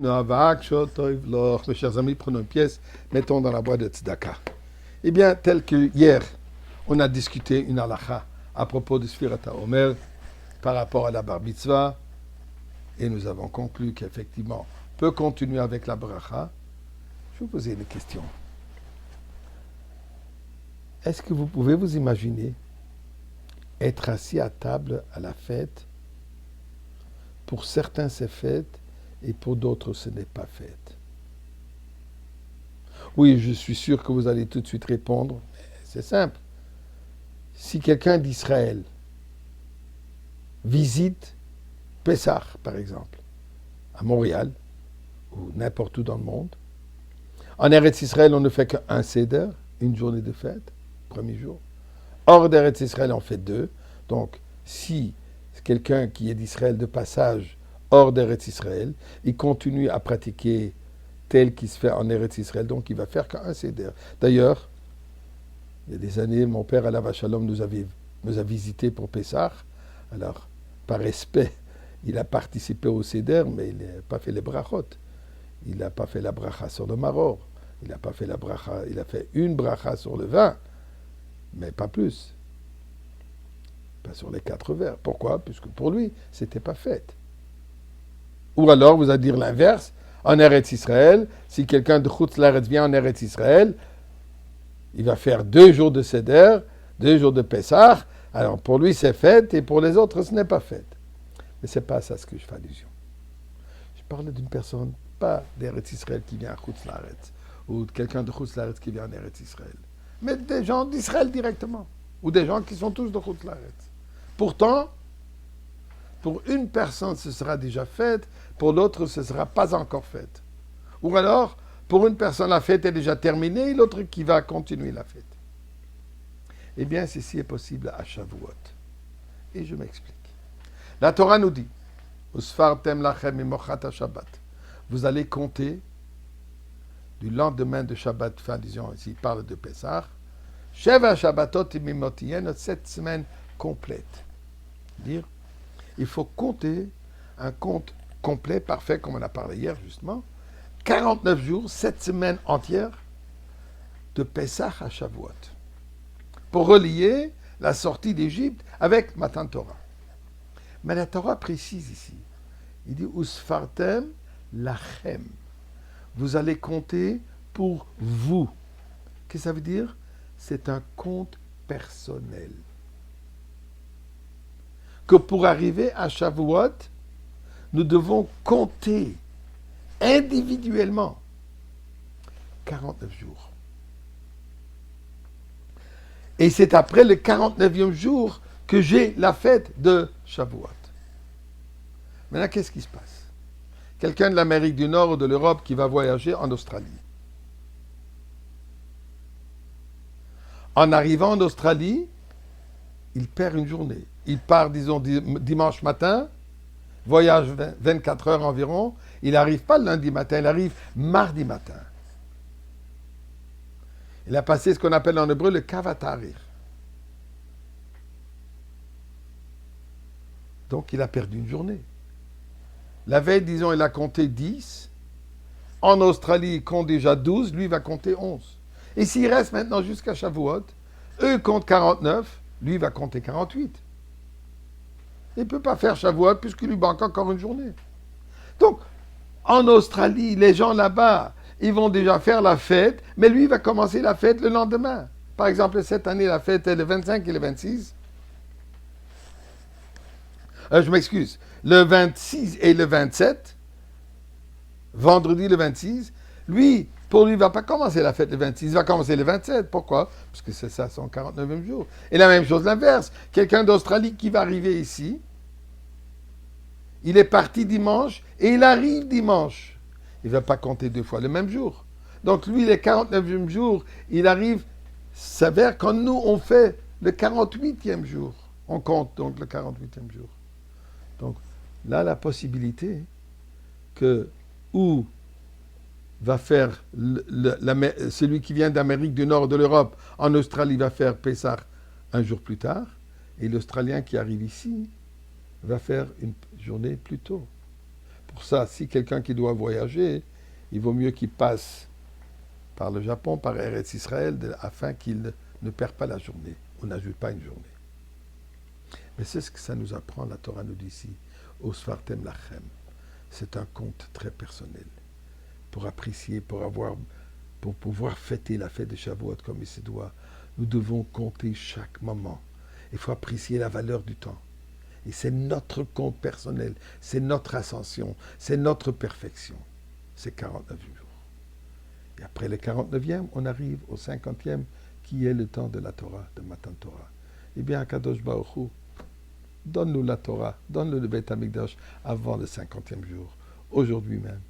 Mes chers amis, prenons une pièce, mettons dans la boîte de tzedaka. Eh bien, tel que hier, on a discuté une halakha à propos de Sfirat HaOmer par rapport à la bar mitzvah, et nous avons conclu qu'effectivement, on peut continuer avec la bracha. Je vais vous poser une question. Est-ce que vous pouvez vous imaginer être assis à table à la fête? Pour certains, c'est fête, et pour d'autres, ce n'est pas fête. Oui, je suis sûr que vous allez tout de suite répondre. C'est simple. Si quelqu'un d'Israël visite Pessah, par exemple, à Montréal, ou n'importe où dans le monde, en Eretz Israël, on ne fait qu'un Seder, une journée de fête, premier jour. Hors d'Eretz Israël, on fait deux. Donc, si quelqu'un qui est d'Israël de passage hors d'Eretz Israël, il continue à pratiquer tel qu'il se fait en Eretz Israël, donc il va faire qu'un Seder. D'ailleurs, il y a des années, mon père, Alav Shalom, nous a visités pour Pessah. Alors, par respect, il a participé au Seder, mais il n'a pas fait les brachot. Il n'a pas fait la bracha sur le maror. Il n'a pas fait la bracha, il a fait une bracha sur le vin, mais pas plus. Pas sur les 4 verres. Pourquoi? Puisque pour lui, c'était pas fête. Ou alors, vous allez dire l'inverse, en Eretz Israël, si quelqu'un de Chutz La'aretz vient en Eretz Israël, il va faire 2 jours de Seder, 2 jours de Pessah. Alors pour lui, c'est fête, et pour les autres, ce n'est pas fête. Mais ce n'est pas à ça ce que je fais allusion. Je parle d'une personne, pas d'Eretz Israël qui vient à Chutz La'aretz, ou de quelqu'un de Chutz La'aretz qui vient en Eretz Israël, mais des gens d'Israël directement, ou des gens qui sont tous de Chutz La'aretz. Pourtant, pour une personne, ce sera déjà fête, pour l'autre, ce ne sera pas encore fête. Ou alors, pour une personne, la fête est déjà terminée, et l'autre qui va continuer la fête. Eh bien, ceci est possible à Shavuot. Et je m'explique. La Torah nous dit, Usfartem lachem mimochat Shabbat. Vous allez compter du lendemain de Shabbat, enfin, disons, ici, il parle de Pessah, Sheva Shabbatot imimotien, 7 semaines complètes. Dire, il faut compter un compte complet, parfait, comme on a parlé hier, justement, 49 jours, 7 semaines entières, de Pessah à Shavuot, pour relier la sortie d'Égypte avec Matan Torah. Mais la Torah précise ici, il dit, Usfartem lachem. Vous allez compter pour vous. Qu'est-ce que ça veut dire? C'est un compte personnel. Que pour arriver à Shavuot, nous devons compter individuellement 49 jours. Et c'est après le 49e jour que j'ai la fête de Shavuot. Maintenant, qu'est-ce qui se passe? Quelqu'un de l'Amérique du Nord ou de l'Europe qui va voyager en Australie. En arrivant en Australie, il perd une journée. Il part, disons, dimanche matin, voyage 24 heures environ, il n'arrive pas le lundi matin, il arrive mardi matin. Il a passé ce qu'on appelle en hébreu le kavatarir. Donc il a perdu une journée. La veille, disons, il a compté 10. En Australie, il compte déjà 12, lui va compter 11. Et s'il reste maintenant jusqu'à Shavuot, eux comptent 49, lui va compter 48. Il ne peut pas faire Shavuot puisqu'il lui manque encore une journée. Donc, en Australie, les gens là-bas, ils vont déjà faire la fête, mais lui va commencer la fête le lendemain. Par exemple, cette année, la fête est le 25 et le 26. Je m'excuse. Le 26 et le 27, vendredi le 26, lui, pour lui, il ne va pas commencer la fête le 26, il va commencer le 27. Pourquoi? Parce que c'est ça son 49e jour. Et la même chose l'inverse. Quelqu'un d'Australie qui va arriver ici, il est parti dimanche et il arrive dimanche. Il ne va pas compter 2 fois le même jour. Donc lui, le 49e jour, il arrive, s'avère quand nous, on fait le 48e jour. On compte donc le 48e jour. Donc là, la possibilité que où va faire celui qui vient d'Amérique du Nord de l'Europe en Australie va faire Pessah un jour plus tard, et l'Australien qui arrive ici va faire une journée plus tôt. Pour ça, si quelqu'un qui doit voyager, il vaut mieux qu'il passe par le Japon, par Eretz Israël, afin qu'il ne perde pas la journée. On n'ajoute pas une journée. Mais c'est ce que ça nous apprend, la Torah nous dit ici, au Sfartem Lachem. C'est un conte très personnel. Pour apprécier, pour pouvoir fêter la fête de Shavuot comme il se doit, nous devons compter chaque moment. Il faut apprécier la valeur du temps. Et c'est notre compte personnel, c'est notre ascension, c'est notre perfection. C'est 49 jours. Et après le 49e, on arrive au 50e, qui est le temps de la Torah, de Matan Torah. Eh bien, Kadosh Baruch Hu, donne-nous la Torah, donne-nous le Beit HaMikdash avant le 50e jour, aujourd'hui même.